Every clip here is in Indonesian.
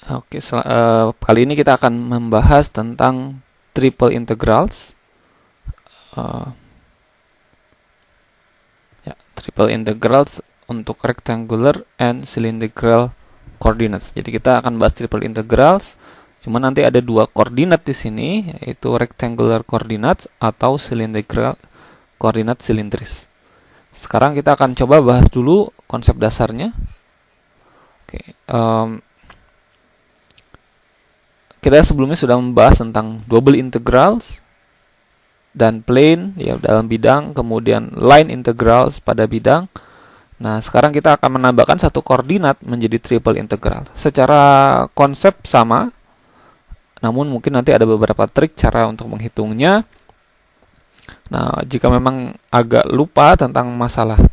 Oke, kali ini kita akan membahas tentang triple integrals. Eh, Triple integrals untuk rectangular and cylindrical coordinates. Jadi kita akan bahas triple integrals. Cuma nanti ada dua koordinat di sini, yaitu rectangular coordinates atau cylindrical coordinate silindris. Sekarang kita akan coba bahas dulu konsep dasarnya. Oke. Kita sebelumnya sudah membahas tentang double integrals dan plane ya dalam bidang, kemudian line integrals pada bidang. Nah, sekarang kita akan menambahkan satu koordinat menjadi triple integral. Secara konsep sama, namun mungkin nanti ada beberapa trik cara untuk menghitungnya. Nah, jika memang agak lupa tentang masalah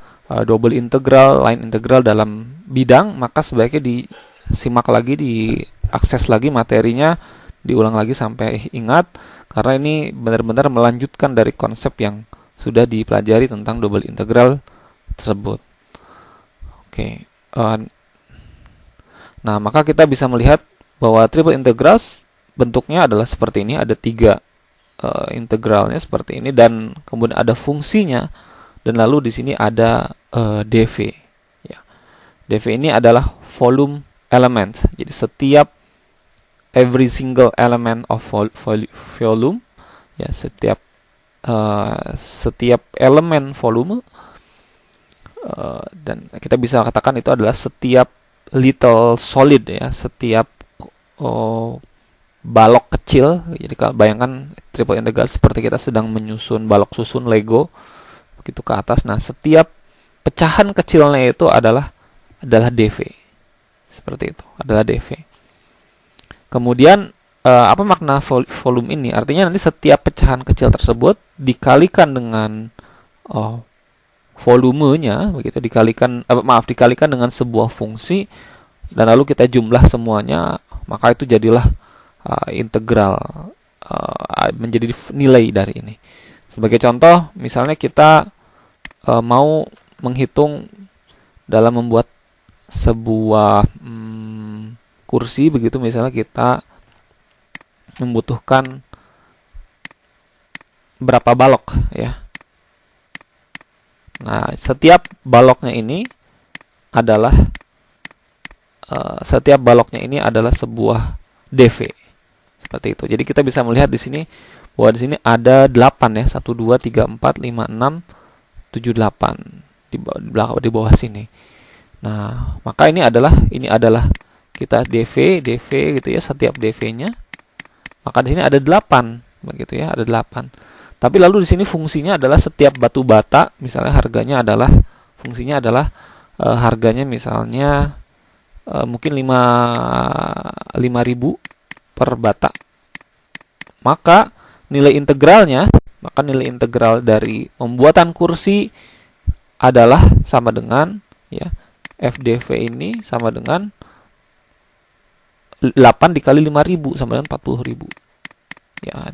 double integral, line integral dalam bidang, maka sebaiknya disimak lagi, diakses lagi materinya, diulang lagi sampai ingat, karena ini benar-benar melanjutkan dari konsep yang sudah dipelajari tentang double integral tersebut. Oke, nah maka kita bisa melihat bahwa triple integrals bentuknya adalah seperti ini, ada tiga integralnya seperti ini, dan kemudian ada fungsinya, dan lalu di sini ada dv. Ya. dv ini adalah volume element. Jadi setiap every single element of volume, ya setiap elemen volume, dan kita bisa katakan itu adalah setiap little solid, ya, setiap balok kecil. Jadi kalau bayangkan triple integral seperti kita sedang menyusun balok susun Lego begitu ke atas. Nah, setiap pecahan kecilnya itu adalah dv. Seperti itu, adalah dv. Kemudian apa makna volume ini? Artinya nanti setiap pecahan kecil tersebut dikalikan dengan volumenya, begitu, dikalikan dengan sebuah fungsi, dan lalu kita jumlah semuanya, maka itu jadilah integral, menjadi nilai dari ini. Sebagai contoh, misalnya kita mau menghitung dalam membuat sebuah kursi, begitu, misalnya kita membutuhkan berapa balok, ya. Nah, setiap baloknya ini adalah sebuah dv. Seperti itu. Jadi kita bisa melihat di sini bahwa di sini ada 8, ya, 1 2 3 4 5 6 7 8 di bawah sini. Nah, maka ini adalah kita dv gitu, ya, setiap dv-nya. Maka di sini ada 8, begitu, ya, ada 8. Tapi lalu di sini fungsinya adalah setiap batu bata, misalnya harganya adalah harganya misalnya mungkin 5.000 per bata. Maka nilai integral dari pembuatan kursi adalah sama dengan, ya, FDV ini sama dengan 8 dikali 5.000 sama dengan 40.000. Ya,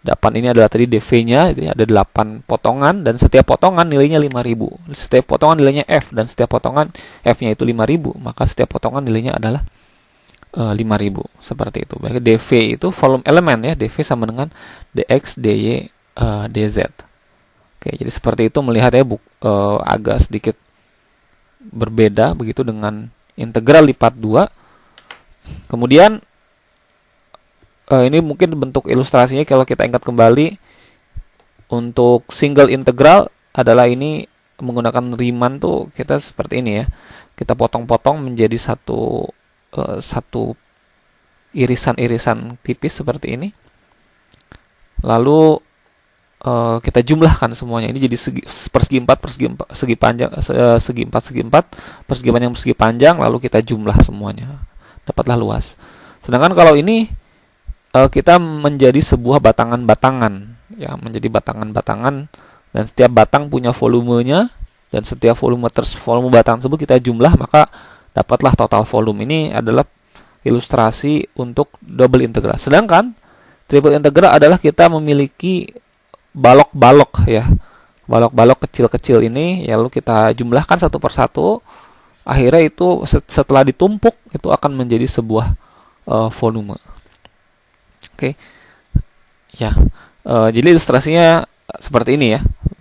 8 ini adalah tadi dv-nya, ada 8 potongan, dan setiap potongan nilainya 5.000. Setiap potongan nilainya F, dan setiap potongan F-nya itu 5.000, maka setiap potongan nilainya adalah 5.000. Seperti itu. Berarti dv itu volume elemen, ya, dv sama dengan dx, dy, dz. Oke, jadi seperti itu melihatnya agak sedikit berbeda begitu dengan integral lipat 2. Kemudian ini mungkin bentuk ilustrasinya kalau kita ingat kembali, untuk single integral adalah ini menggunakan Riemann tuh kita seperti ini, ya. Kita potong-potong menjadi satu irisan-irisan tipis seperti ini. Lalu kita jumlahkan semuanya. Ini jadi persegi 4 persegi panjang, segi 4 segi 4 persegi panjang persegi panjang, lalu kita jumlah semuanya, dapatlah luas. Sedangkan kalau ini kita menjadi sebuah batangan-batangan, ya, menjadi batangan-batangan, dan setiap batang punya volumenya, dan setiap volume batang tersebut kita jumlah, maka dapatlah total volume. Ini adalah ilustrasi untuk double integral. Sedangkan triple integral adalah kita memiliki balok-balok, ya, balok-balok kecil-kecil ini, ya, lalu kita jumlahkan satu persatu, akhirnya itu setelah ditumpuk itu akan menjadi sebuah volume. Oke. Ya. Jadi ilustrasinya seperti ini ya.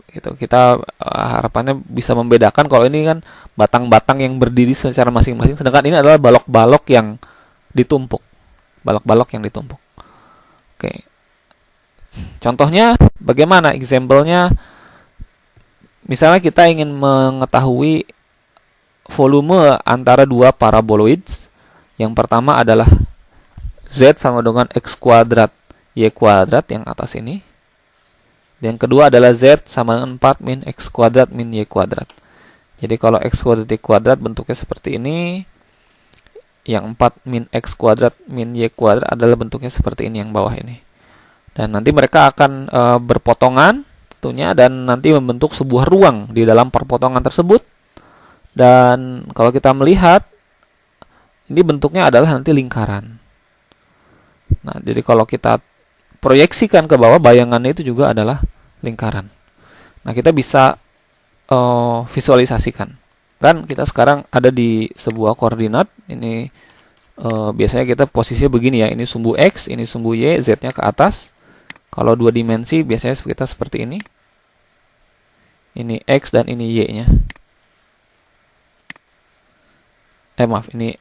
Gitu. Kita harapannya bisa membedakan kalau ini kan batang-batang yang berdiri secara masing-masing, sedangkan ini adalah balok-balok yang ditumpuk. Balok-balok yang ditumpuk. Oke. Contohnya bagaimana? Example-nya misalnya kita ingin mengetahui volume antara dua paraboloids. Yang pertama adalah Z sama dengan X kuadrat Y kuadrat yang atas ini. Dan yang kedua adalah Z sama dengan 4 min X kuadrat min Y kuadrat. Jadi kalau X kuadrat Y kuadrat bentuknya seperti ini. Yang 4 min X kuadrat min Y kuadrat adalah bentuknya seperti ini yang bawah ini. Dan nanti mereka akan berpotongan tentunya, dan nanti membentuk sebuah ruang di dalam perpotongan tersebut. Dan kalau kita melihat, ini bentuknya adalah nanti lingkaran. Nah, jadi kalau kita proyeksikan ke bawah, bayangannya itu juga adalah lingkaran. Nah, kita bisa visualisasikan. Kan kita sekarang ada di sebuah koordinat. Ini biasanya kita posisinya begini ya. Ini sumbu X, ini sumbu Y, Z-nya ke atas. Kalau dua dimensi biasanya kita seperti ini. Ini X dan ini Y-nya. Maaf, ini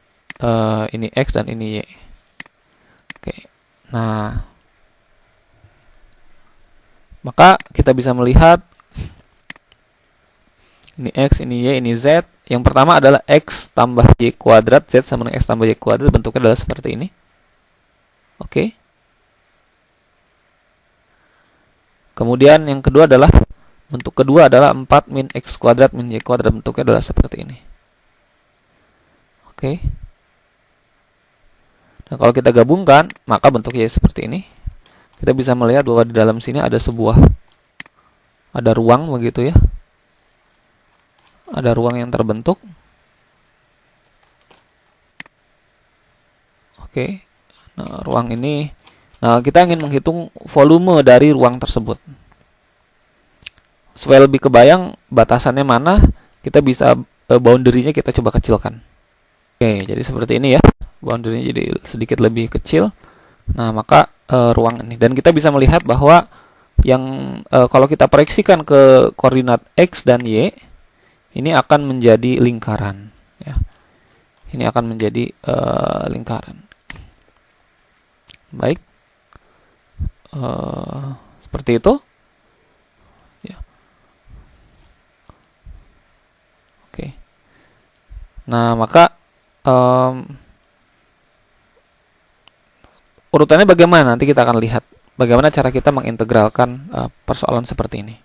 X dan ini Y. Oke. Nah, maka kita bisa melihat ini X, ini Y, ini Z. Yang pertama adalah X tambah Y kuadrat, Z sama dengan X tambah Y kuadrat, bentuknya adalah seperti ini. Oke. Kemudian yang kedua adalah, bentuk kedua adalah 4 min X kuadrat min Y kuadrat, bentuknya adalah seperti ini. Oke. Nah, kalau kita gabungkan, maka bentuknya seperti ini. Kita bisa melihat bahwa di dalam sini ada ruang begitu ya. Ada ruang yang terbentuk. Oke. Nah, ruang ini, nah kita ingin menghitung volume dari ruang tersebut. Supaya lebih kebayang batasannya mana, kita bisa boundary-nya kita coba kecilkan. Oke, jadi seperti ini ya. Boundary-nya jadi sedikit lebih kecil. Nah, maka ruang ini, dan kita bisa melihat bahwa yang kalau kita proyeksikan ke koordinat X dan Y, ini akan menjadi lingkaran ya. Ini akan menjadi lingkaran. Baik. Seperti itu. Ya. Oke. Nah, maka urutannya bagaimana? Nanti kita akan lihat bagaimana cara kita mengintegralkan persoalan seperti ini.